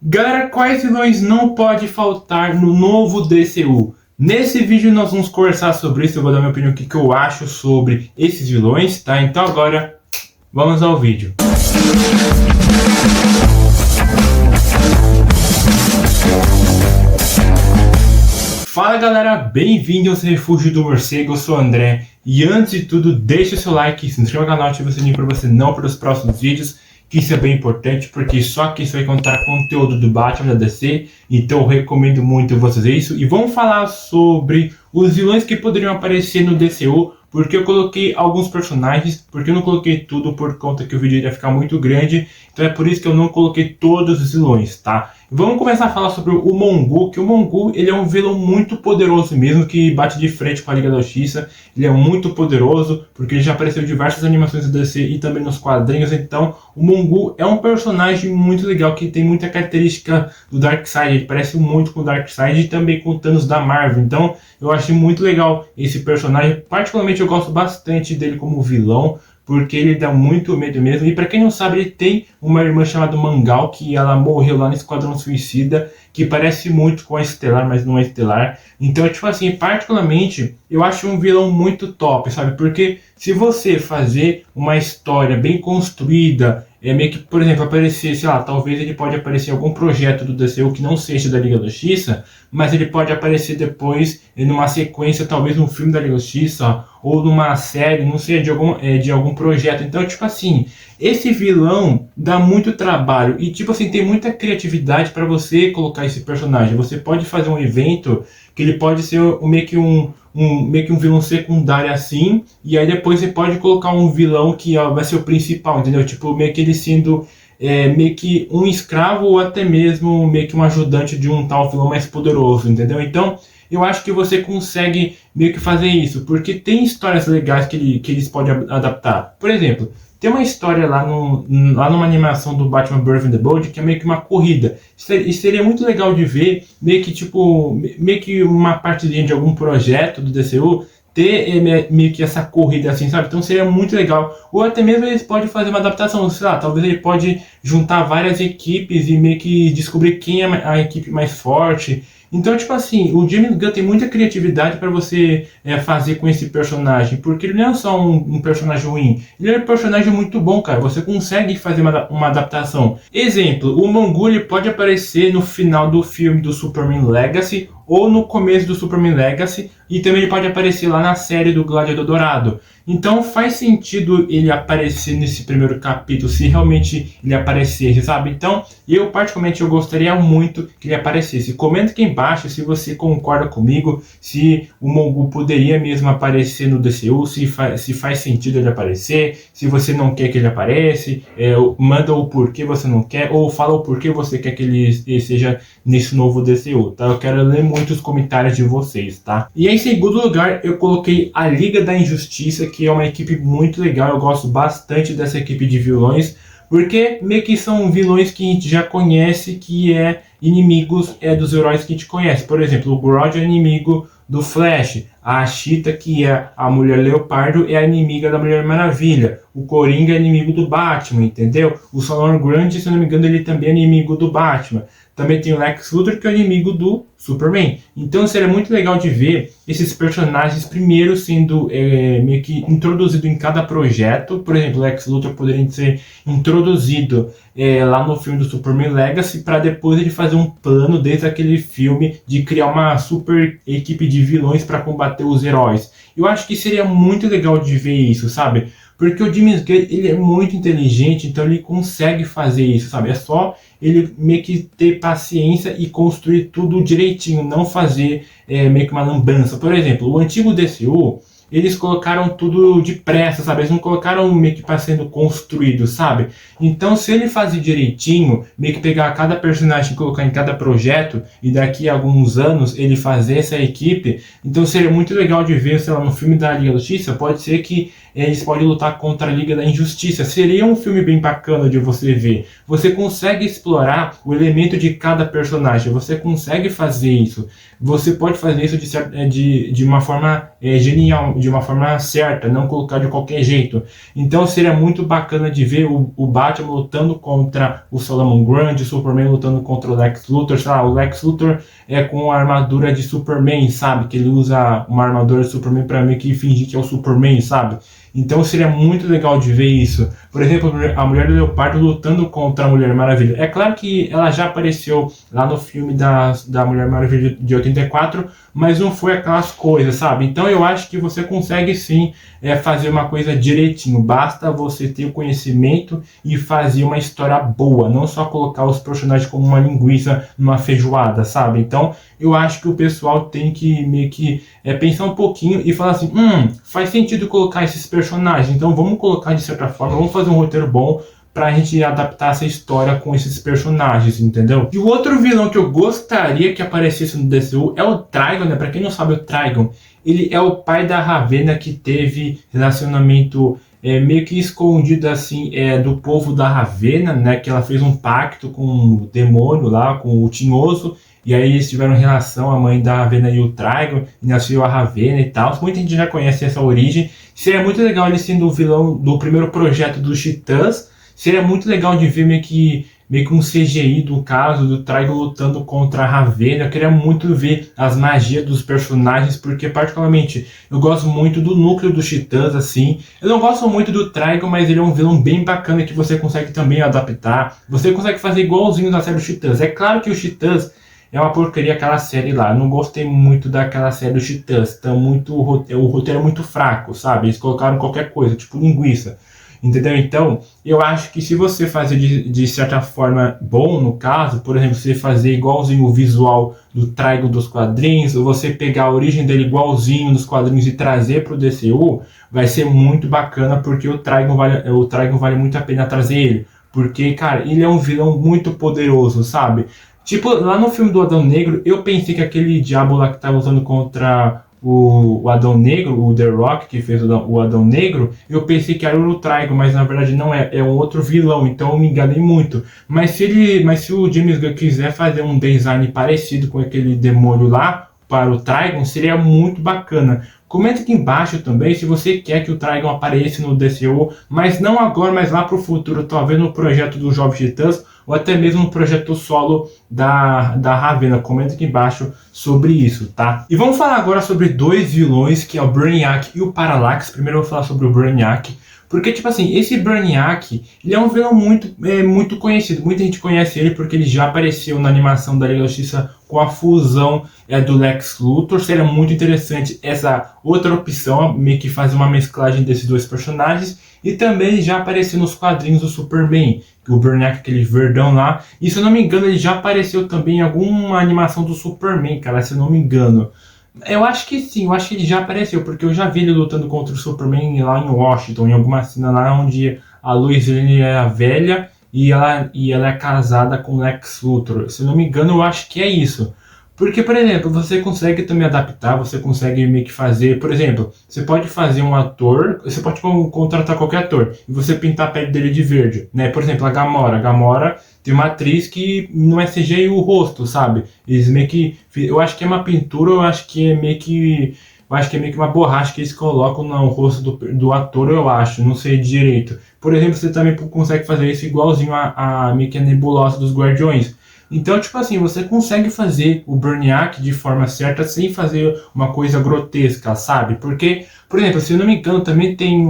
Galera, quais vilões não pode faltar no novo DCU? Nesse vídeo nós vamos conversar sobre isso, eu vou dar minha opinião, o que eu acho sobre esses vilões, tá? Então agora, vamos ao vídeo. Fala galera, bem-vindos ao Refúgio do Morcego, eu sou o André. E antes de tudo, deixa o seu like, se inscreva no canal, ative o sininho para você não perder os próximos vídeos. Que isso é bem importante, porque só aqui você vai encontrar conteúdo do Batman da DC, então eu recomendo muito você fazer isso. E vamos falar sobre os vilões que poderiam aparecer no DCU, porque eu coloquei alguns personagens, porque eu não coloquei tudo por conta que o vídeo ia ficar muito grande, então é por isso que eu não coloquei todos os vilões, tá? Vamos começar a falar sobre o Mongu, que o Mongu ele é um vilão muito poderoso mesmo, que bate de frente com a Liga da Justiça. Ele é muito poderoso, porque ele já apareceu em diversas animações da DC e também nos quadrinhos, então o Mongu é um personagem muito legal, que tem muita característica do Darkseid, ele parece muito com o Darkseid e também com o Thanos da Marvel, então eu achei muito legal esse personagem, particularmente eu gosto bastante dele como vilão, porque ele dá muito medo mesmo. E para quem não sabe, ele tem uma irmã chamada Mangal, que ela morreu lá no Esquadrão Suicida, que parece muito com a Estelar, mas não é Estelar. Então, tipo assim, particularmente, eu acho um vilão muito top, sabe? Porque se você fazer uma história bem construída, meio que, por exemplo, aparecer, sei lá, talvez ele pode aparecer em algum projeto do DCU que não seja da Liga da Justiça, mas ele pode aparecer depois numa sequência, talvez um filme da Liga da Justiça, ou numa série, não sei, de algum projeto. Então, tipo assim, esse vilão dá muito trabalho e, tipo assim, tem muita criatividade para você colocar esse personagem. Você pode fazer um evento que ele pode ser meio que um vilão secundário assim, e aí depois você pode colocar um vilão que vai ser o principal, entendeu? Tipo, meio que ele sendo meio que um escravo ou até mesmo meio que um ajudante de um tal vilão mais poderoso, entendeu? Então, eu acho que você consegue meio que fazer isso, porque tem histórias legais que eles podem adaptar. Por exemplo, tem uma história lá numa animação do Batman Brave and the Bold que é meio que uma corrida. Isso seria muito legal de ver, meio que uma partezinha de algum projeto do DCU, ter meio que essa corrida assim, sabe? Então seria muito legal. Ou até mesmo eles podem fazer uma adaptação, sei lá, talvez ele pode juntar várias equipes e meio que descobrir quem é a equipe mais forte. Então, tipo assim, o James Gunn tem muita criatividade para você fazer com esse personagem, porque ele não é só um personagem ruim, ele é um personagem muito bom, cara. Você consegue fazer uma adaptação. Exemplo, o Mongu ele pode aparecer no final do filme do Superman Legacy, ou no começo do Superman Legacy, e também ele pode aparecer lá na série do Gladiador Dourado. Então faz sentido ele aparecer nesse primeiro capítulo, se realmente ele aparecesse, sabe? Então, eu particularmente eu gostaria muito que ele aparecesse. Comenta aqui embaixo se você concorda comigo, se o Mongu poderia mesmo aparecer no DCU, se faz sentido ele aparecer, se você não quer que ele apareça, manda o porquê você não quer, ou fala o porquê você quer que ele seja nesse novo DCU, tá? Eu quero ler muitos comentários de vocês, tá? E em segundo lugar, eu coloquei a Liga da Injustiça, que é uma equipe muito legal, eu gosto bastante dessa equipe de vilões, porque meio que são vilões que a gente já conhece, que inimigos dos heróis que a gente conhece. Por exemplo, o Grodd é inimigo do Flash, a Cheetah, que é a Mulher Leopardo, é a inimiga da Mulher Maravilha, o Coringa é inimigo do Batman, entendeu? O Solomon Grundy, se não me engano, ele também é inimigo do Batman. Também tem o Lex Luthor, que é o inimigo do Superman. Então seria muito legal de ver esses personagens primeiro sendo meio que introduzido em cada projeto. Por exemplo, o Lex Luthor poderia ser introduzido lá no filme do Superman Legacy, para depois ele fazer um plano desde aquele filme de criar uma super equipe de vilões para combater os heróis. Eu acho que seria muito legal de ver isso, sabe? Porque o James Gunn, ele é muito inteligente, então ele consegue fazer isso, sabe? É só ele meio que ter paciência e construir tudo direitinho, não fazer meio que uma lambança. Por exemplo, o antigo DCU, eles colocaram tudo depressa, sabe? Eles não colocaram meio que para sendo construído, sabe? Então, se ele fazer direitinho, meio que pegar cada personagem e colocar em cada projeto, e daqui a alguns anos ele fazer essa equipe, então seria muito legal de ver, sei lá, no filme da Liga da Justiça, pode ser que eles podem lutar contra a Liga da Injustiça. Seria um filme bem bacana de você ver. Você consegue explorar o elemento de cada personagem, você consegue fazer isso. Você pode fazer isso de uma forma genial, de uma forma certa, não colocar de qualquer jeito. Então seria muito bacana de ver o Batman lutando contra o Solomon Grundy, o Superman lutando contra o Lex Luthor, sei lá, o Lex Luthor com a armadura de Superman, sabe? Que ele usa uma armadura de Superman para meio que fingir que é o Superman, sabe? Então seria muito legal de ver isso. Por exemplo, a Mulher do Leopardo lutando contra a Mulher Maravilha. É claro que ela já apareceu lá no filme da Mulher Maravilha de 84, mas não foi aquelas coisas, sabe? Então eu acho que você consegue sim fazer uma coisa direitinho. Basta você ter o conhecimento e fazer uma história boa. Não só colocar os personagens como uma linguiça numa feijoada, sabe? Então eu acho que o pessoal tem que meio que pensar um pouquinho e falar assim, faz sentido colocar esses personagens, então vamos colocar de certa forma, vamos fazer um roteiro bom pra gente adaptar essa história com esses personagens, entendeu? E o outro vilão que eu gostaria que aparecesse no DCU é o Trigon, né? Pra quem não sabe, o Trigon, ele é o pai da Ravena que teve relacionamento meio que escondido assim do povo da Ravena, né? Que ela fez um pacto com o demônio lá, com o Tinhoso, e aí eles tiveram relação, a mãe da Ravena e o Trigon, e nasceu a Ravena e tal. Muita gente já conhece essa origem. Seria muito legal ele sendo o vilão do primeiro projeto dos Titãs. Seria muito legal de ver meio que um CGI do caso do Trigon lutando contra a Ravena. Eu queria muito ver as magias dos personagens, porque particularmente eu gosto muito do núcleo dos Titãs, assim. Eu não gosto muito do Trigon, mas ele é um vilão bem bacana que você consegue também adaptar. Você consegue fazer igualzinho na série dos Titãs. É claro que os Titãs é uma porcaria aquela série lá. Eu não gostei muito daquela série dos Titãs. O roteiro é muito fraco, sabe? Eles colocaram qualquer coisa, tipo linguiça. Entendeu? Então, eu acho que se você fazer de certa forma bom, no caso, por exemplo, você fazer igualzinho o visual do Trigon dos quadrinhos, ou você pegar a origem dele igualzinho nos quadrinhos e trazer para o DCU, vai ser muito bacana, porque o Trigon vale muito a pena trazer ele. Porque, cara, ele é um vilão muito poderoso, sabe? Tipo, lá no filme do Adão Negro, eu pensei que aquele diabo lá que tava lutando contra o Adão Negro, o The Rock, que fez o Adão Negro, eu pensei que era o Trigon, mas na verdade não é, é um outro vilão, então eu me enganei muito. Mas se o James Gunn quiser fazer um design parecido com aquele demônio lá, para o Trigon, seria muito bacana. Comenta aqui embaixo também se você quer que o Trigon apareça no DCU, mas não agora, mas lá para o futuro, talvez no projeto dos Jovens Titãs, ou até mesmo no projeto solo da Ravena. Comenta aqui embaixo sobre isso, tá? E vamos falar agora sobre dois vilões, que é o Brainiac e o Parallax. Primeiro eu vou falar sobre o Brainiac, porque, tipo assim, esse Brainiac, ele é um vilão muito conhecido. Muita gente conhece ele porque ele já apareceu na animação da Liga da Justiça com a fusão do Lex Luthor. Seria muito interessante essa outra opção, meio que fazer uma mesclagem desses dois personagens. E também já apareceu nos quadrinhos do Superman, que o Brainiac, aquele verdão lá. E se eu não me engano, ele já apareceu também em alguma animação do Superman, cara, se eu não me engano. Eu acho que sim, eu acho que ele já apareceu, porque eu já vi ele lutando contra o Superman lá em Washington, em alguma cena lá onde a Lois Lane é a velha e ela é casada com Lex Luthor. Se eu não me engano, eu acho que é isso. Porque, por exemplo, você consegue também adaptar, você consegue meio que fazer, por exemplo, você pode fazer um ator, você pode contratar qualquer ator e você pintar a pele dele de verde, né? Por exemplo, a Gamora tem uma atriz que não é CGI o rosto, sabe? Eles meio que, eu acho que é uma pintura, eu acho que é meio que uma borracha que eles colocam no rosto do ator, eu acho, não sei direito. Por exemplo, você também consegue fazer isso igualzinho a meio que a nebulosa dos Guardiões. Então, tipo assim, você consegue fazer o Brainiac de forma certa sem fazer uma coisa grotesca, sabe? Porque, por exemplo, se eu não me engano, também tem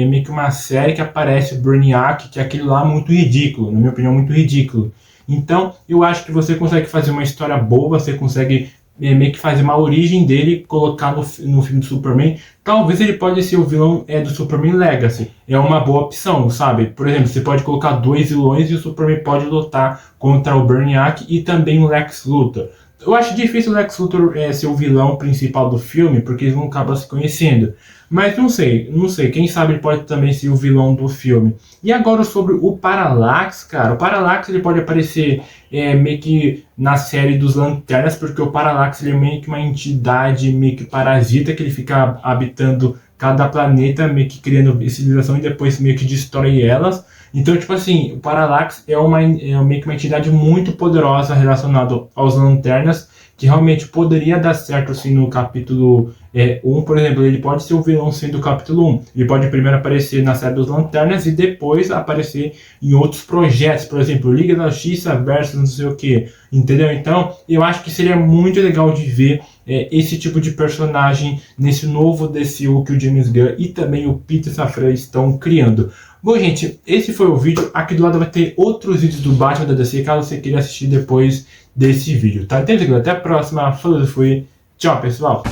meio que uma série que aparece o Brainiac, que é aquele lá muito ridículo, na minha opinião, muito ridículo. Então, eu acho que você consegue fazer uma história boa, você consegue meio que fazer uma origem dele, colocar no filme do Superman. Talvez ele pode ser o vilão do Superman Legacy. É uma boa opção, sabe? Por exemplo, você pode colocar dois vilões e o Superman pode lutar contra o Brainiac e também o Lex Luthor. Eu acho difícil o Lex Luthor ser o vilão principal do filme, porque eles vão acabar se conhecendo. Mas não sei, quem sabe ele pode também ser o vilão do filme. E agora sobre o Parallax, cara. O Parallax ele pode aparecer meio que na série dos Lanternas, porque o Parallax ele é meio que uma entidade meio que parasita, que ele fica habitando cada planeta meio que criando civilização e depois meio que destrói elas. Então, tipo assim, o Parallax é meio que uma entidade muito poderosa relacionada aos Lanternas, que realmente poderia dar certo assim no capítulo 1, por exemplo. Ele pode ser o vilão sim do capítulo 1. Ele pode primeiro aparecer na série dos Lanternas e depois aparecer em outros projetos, por exemplo, Liga da Justiça versus não sei o que, entendeu? Então, eu acho que seria muito legal de ver esse tipo de personagem nesse novo DCU que o James Gunn e também o Peter Safran estão criando. Bom, gente, esse foi o vídeo. Aqui do lado vai ter outros vídeos do Batman da DC, caso você queira assistir depois desse vídeo, tá? Então, até a próxima. Falou, fui. Tchau, pessoal.